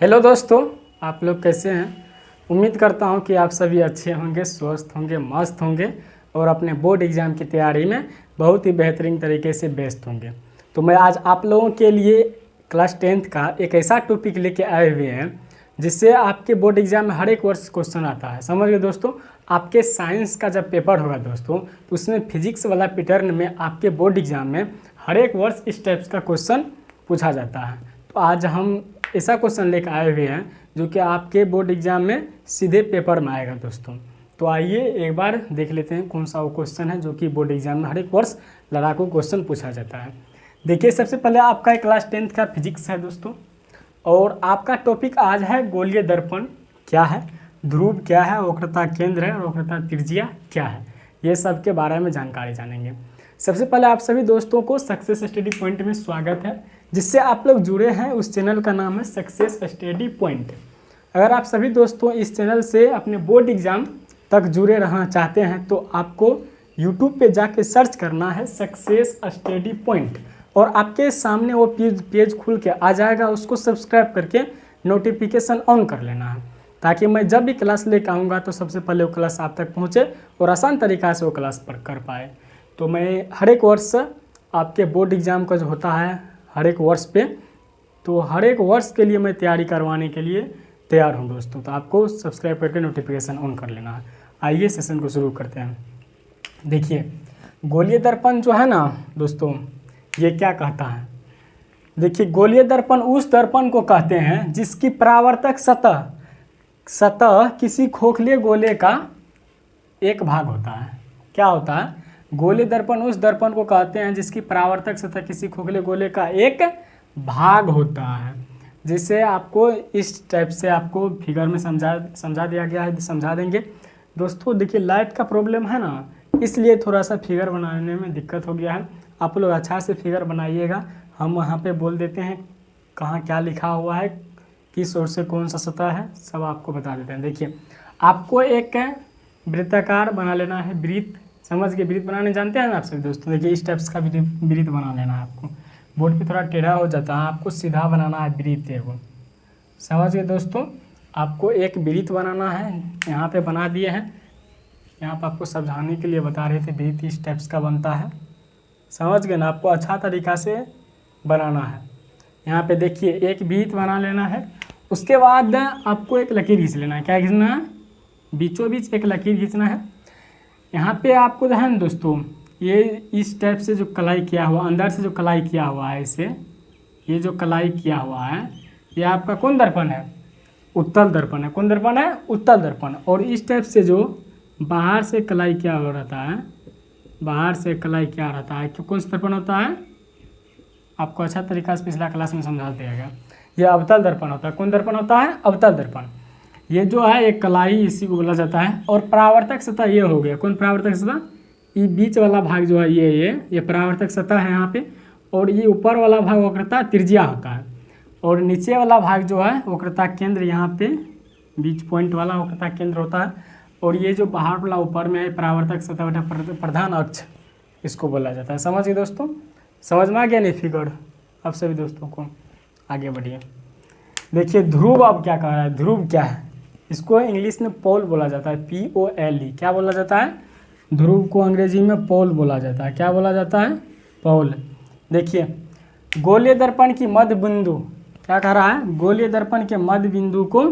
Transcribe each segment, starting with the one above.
Hello दोस्तों, आप लोग कैसे हैं। उम्मीद करता हूं कि आप सभी अच्छे होंगे, स्वस्थ होंगे, मस्त होंगे और अपने बोर्ड एग्ज़ाम की तैयारी में बहुत ही बेहतरीन तरीके से व्यस्त होंगे। तो मैं आज आप लोगों के लिए क्लास 10th का एक ऐसा टॉपिक लेके आए हुए हैं जिससे आपके बोर्ड एग्ज़ाम में हर एक वर्ष क्वेश्चन आता है। समझ गए दोस्तों। आपके साइंस का जब पेपर होगा दोस्तों, तो उसमें फिजिक्स वाला पैटर्न में आपके बोर्ड एग्ज़ाम में हर एक वर्ष इस टाइप्स का क्वेश्चन पूछा जाता है। तो आज हम ऐसा क्वेश्चन लेकर आए हुए हैं जो कि आपके बोर्ड एग्जाम में सीधे पेपर में आएगा दोस्तों। तो आइए एक बार देख लेते हैं कौन सा वो क्वेश्चन है जो कि बोर्ड एग्जाम में हर एक वर्ष लड़ाकू क्वेश्चन पूछा जाता है। देखिए, सबसे पहले आपका क्लास 10th का फिजिक्स है दोस्तों, और आपका टॉपिक आज है गोलीय दर्पण क्या है, ध्रुव क्या है, वक्रता केंद्र है और वक्रता त्रिज्या क्या है। ये सब के बारे में जानकारी जानेंगे। सबसे पहले आप सभी दोस्तों को सक्सेस स्टडी पॉइंट में स्वागत है। जिससे आप लोग जुड़े हैं उस चैनल का नाम है सक्सेस स्टडी पॉइंट। अगर आप सभी दोस्तों इस चैनल से अपने बोर्ड एग्ज़ाम तक जुड़े रहना चाहते हैं तो आपको यूट्यूब पे जाके सर्च करना है सक्सेस स्टडी पॉइंट, और आपके सामने वो पेज खुल के आ जाएगा। उसको सब्सक्राइब करके नोटिफिकेशन ऑन कर लेना है, ताकि मैं जब भी क्लास लेकर आऊँगा तो सबसे पहले वो क्लास आप तक पहुँचे और आसान तरीक़ा से वो क्लास पर कर पाए। तो मैं हर एक वर्ष आपके बोर्ड एग्ज़ाम का जो होता है हर एक वर्ष पे, तो हर एक वर्ष के लिए मैं तैयारी करवाने के लिए तैयार हूँ दोस्तों। तो आपको सब्सक्राइब करके नोटिफिकेशन ऑन कर लेना है। आइए सेशन को शुरू करते हैं। देखिए, गोलीय दर्पण जो है ना दोस्तों, ये क्या कहता है। देखिए, गोलीय दर्पण उस दर्पण को कहते हैं जिसकी परावर्तक सतह किसी खोखले गोले का एक भाग होता है। क्या होता है? गोलीय दर्पण उस दर्पण को कहते हैं जिसकी परावर्तक सतह किसी खोखले गोले का एक भाग होता है। जिसे आपको इस टाइप से आपको फिगर में समझा दिया गया है, समझा देंगे दोस्तों। देखिए, लाइट का प्रॉब्लम है ना, इसलिए थोड़ा सा फिगर बनाने में दिक्कत हो गया है। आप लोग अच्छा से फिगर बनाइएगा। हम वहाँ पे बोल देते हैं कहाँ क्या लिखा हुआ है, किस ओर से कौन सा सतह है, सब आपको बता देते हैं। देखिए, आपको एक वृत्ताकार बना लेना है, वृत्त। समझ के वृत्त बनाने जानते हैं ना आप सभी दोस्तों। देखिए, इस टाइप्स का वृत्त बना लेना है आपको। बोर्ड पे थोड़ा टेढ़ा हो जाता है, आपको सीधा बनाना है वृत्त एगो। समझ गए दोस्तों। आपको एक वृत्त बनाना है, यहाँ पे बना दिए हैं। यहाँ पे आपको समझाने के लिए बता रहे थे वृत्त इस टाइप्स का बनता है। समझ गए ना। आपको अच्छा तरीक़ा से बनाना है। यहाँ पे देखिए, एक वृत्त बना लेना है। उसके बाद आपको एक लकीर खींच लेना है। क्या खींचना है? बीचों बीच एक लकीर खींचना है। यहाँ पे आपको जो है ना दोस्तों, ये इस टाइप से जो कलाई किया हुआ, अंदर से जो कलाई किया हुआ है, इसे ये जो कलाई किया हुआ है, ये आपका कौन दर्पण है? उत्तल दर्पण है। कौन दर्पण है? उत्तल दर्पण। और इस टाइप से जो बाहर से कलाई किया हुआ रहता है, बाहर से कलाई क्या रहता है, क्यों कौन सा दर्पण होता है? आपको अच्छा तरीका से पिछला क्लास में समझा दिया गया। ये अवतल दर्पण होता है। कौन दर्पण होता है? अवतल दर्पण। ये जो है एक कलाई, इसी को बोला जाता है। और परावर्तक सतह ये हो गया। कौन परावर्तक सतह? ये बीच वाला भाग जो है ये परावर्तक सतह है यहाँ पे। और ये ऊपर वाला भाग वक्रता त्रिज्या होता है। और नीचे वाला भाग जो है वक्रता केंद्र, यहाँ पे बीच पॉइंट वाला वक्रता केंद्र होता है। और ये जो बाहर वाला ऊपर में है परावर्तक सतह बटा प्रधान अक्ष, इसको बोला जाता है। समझ गए दोस्तों। समझ में आ गया नहीं फिगर अब सभी दोस्तों को? आगे बढ़िए। देखिए, ध्रुव अब क्या कह रहा है। ध्रुव क्या है? इसको इंग्लिश में पोल बोला जाता है, POLE। क्या बोला जाता है? ध्रुव को अंग्रेजी में पोल बोला जाता है। क्या बोला जाता है? पोल। देखिए, गोलीय दर्पण की मध्य बिंदु, क्या कह रहा है? गोलीय दर्पण के मध्य बिंदु को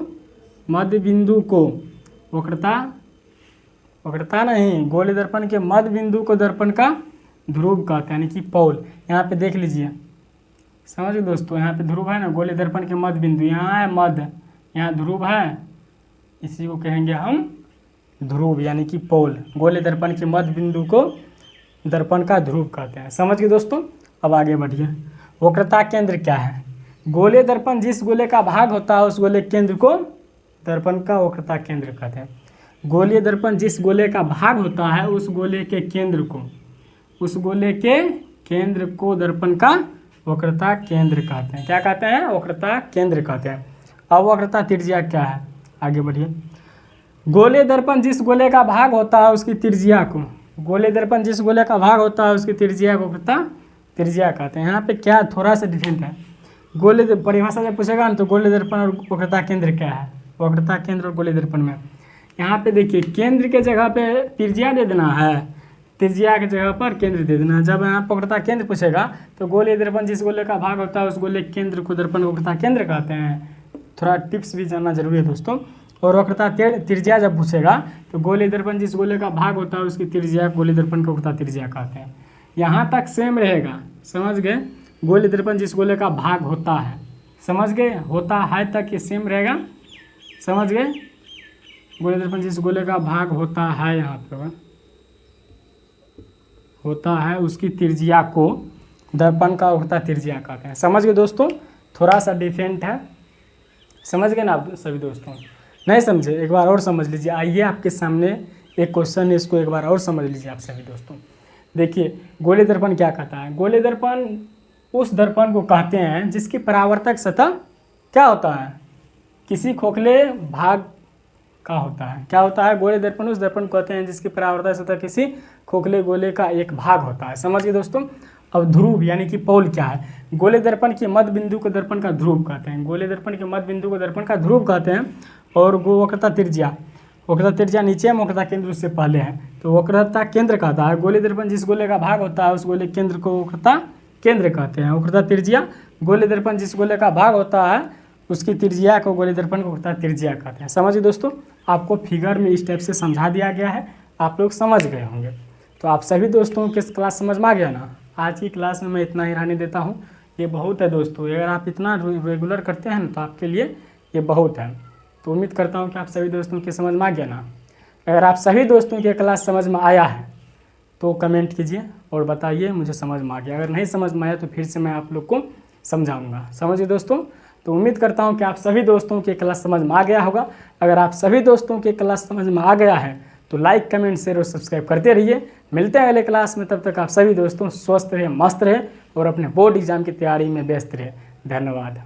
वक्रता नहीं, गोलीय दर्पण के मध्य बिंदु को दर्पण का ध्रुव कहते हैं, यानी कि पोल। यहाँ पे देख लीजिए, समझिए दोस्तों। यहाँ पे ध्रुव है ना, गोलीय दर्पण के मध्य बिंदु, यहाँ है मध्य, यहाँ ध्रुव है, इसी को कहेंगे हम ध्रुव, यानी कि पोल। गोलीय दर्पण के मध्य बिंदु को दर्पण का ध्रुव कहते हैं। समझ गए दोस्तों। अब आगे बढ़िए। वक्रता केंद्र क्या है? गोलीय दर्पण जिस गोले का भाग होता है उस गोले के केंद्र को दर्पण का वक्रता केंद्र कहते हैं। गोलीय दर्पण जिस गोले का भाग होता है उस गोले के केंद्र को दर्पण का वक्रता केंद्र कहते हैं। क्या कहते हैं? वक्रता केंद्र कहते हैं। अब वक्रता त्रिज्या क्या है? आगे बढ़िए। गोलीय दर्पण जिस गोले का भाग होता है उसकी त्रिज्या को वक्रता त्रिज्या कहते हैं। यहाँ पे क्या थोड़ा सा डिफरेंट है। गोलीय परिभाषा जब पूछेगा ना तो गोलीय दर्पण और वक्रता केंद्र क्या है, वक्रता केंद्र और गोलीय दर्पण में यहाँ पे देखिए केंद्र के जगह पे त्रिज्या दे देना है, त्रिज्या की जगह पर केंद्र दे देना। जब यहाँ वक्रता केंद्र पूछेगा तो गोलीय दर्पण जिस गोले का भाग होता है उस गोले केंद्र को दर्पण वक्रता केंद्र कहते हैं। थोड़ा टिप्स भी जानना जरूरी है दोस्तों। और वक्रता त्रिज्या जब पूछेगा तो गोलीय दर्पण जिस गोले का भाग होता है उसकी त्रिज्या गोलीय दर्पण को वक्रता त्रिज्या कहते हैं। यहाँ तक सेम रहेगा, समझ गए। गोलीय दर्पण जिस गोले का भाग होता है, समझ गए, होता है तक ये सेम रहेगा, समझ गए। गोलीय दर्पण जिस गोले का भाग होता है, यहाँ पर होता है उसकी त्रिज्या को दर्पण का वक्रता त्रिज्या कहते हैं। समझ गए दोस्तों, थोड़ा सा डिफरेंट है, समझ गए ना आप सभी दोस्तों। नहीं समझे एक बार और समझ लीजिए। आइए आपके सामने एक क्वेश्चन है, इसको एक बार और समझ लीजिए आप सभी दोस्तों। देखिए गोलीय दर्पण क्या कहता है, गोलीय दर्पण उस दर्पण को कहते हैं जिसकी परावर्तक सतह क्या होता है, किसी खोखले भाग का होता है। क्या होता है, गोलीय दर्पण उस दर्पण को कहते हैं जिसकी परावर्तक सतह किसी खोखले गोले का एक भाग होता है। समझिए दोस्तों। अब ध्रुव यानी कि पोल क्या है, गोलीय दर्पण के मध्य बिंदु को दर्पण का ध्रुव कहते हैं, गोलीय दर्पण के मध्य बिंदु को दर्पण का ध्रुव कहते हैं। और वक्रता त्रिज्या, वक्रता त्रिज्या नीचे है, वक्रता केंद्र उससे पहले है, तो वक्रता केंद्र कहता है। गोलीय दर्पण जिस गोले का भाग होता है उस गोले केंद्र को वक्रता केंद्र कहते हैं। वक्रता त्रिज्या, गोलीय दर्पण जिस गोले का भाग होता है उसकी त्रिज्या को गोलीय दर्पण को वक्रता त्रिज्या कहते हैं। समझिए दोस्तों, आपको फिगर में इस टाइप से समझा दिया गया है, आप लोग समझ गए होंगे। तो आप सभी दोस्तों के क्लास समझ में आ गया ना। आज की क्लास में मैं इतना ही रहने देता हूँ, ये बहुत है दोस्तों। अगर आप इतना रेगुलर करते हैं ना तो आपके लिए ये बहुत है। तो उम्मीद करता हूँ कि आप सभी दोस्तों की समझ में आ गया ना। अगर आप सभी दोस्तों की क्लास समझ में आया है तो कमेंट कीजिए और बताइए मुझे समझ में आ गया। अगर नहीं समझ में आया तो फिर से मैं आप लोग को समझाऊंगा। समझिए दोस्तों। तो उम्मीद करता हूँ कि आप सभी दोस्तों की क्लास समझ में आ गया होगा। अगर आप सभी दोस्तों की क्लास समझ में आ गया है तो लाइक, कमेंट, शेयर और सब्सक्राइब करते रहिए। मिलते हैं अगले क्लास में, तब तक आप सभी दोस्तों स्वस्थ रहे, मस्त रहे और अपने बोर्ड एग्जाम की तैयारी में व्यस्त रहे। धन्यवाद।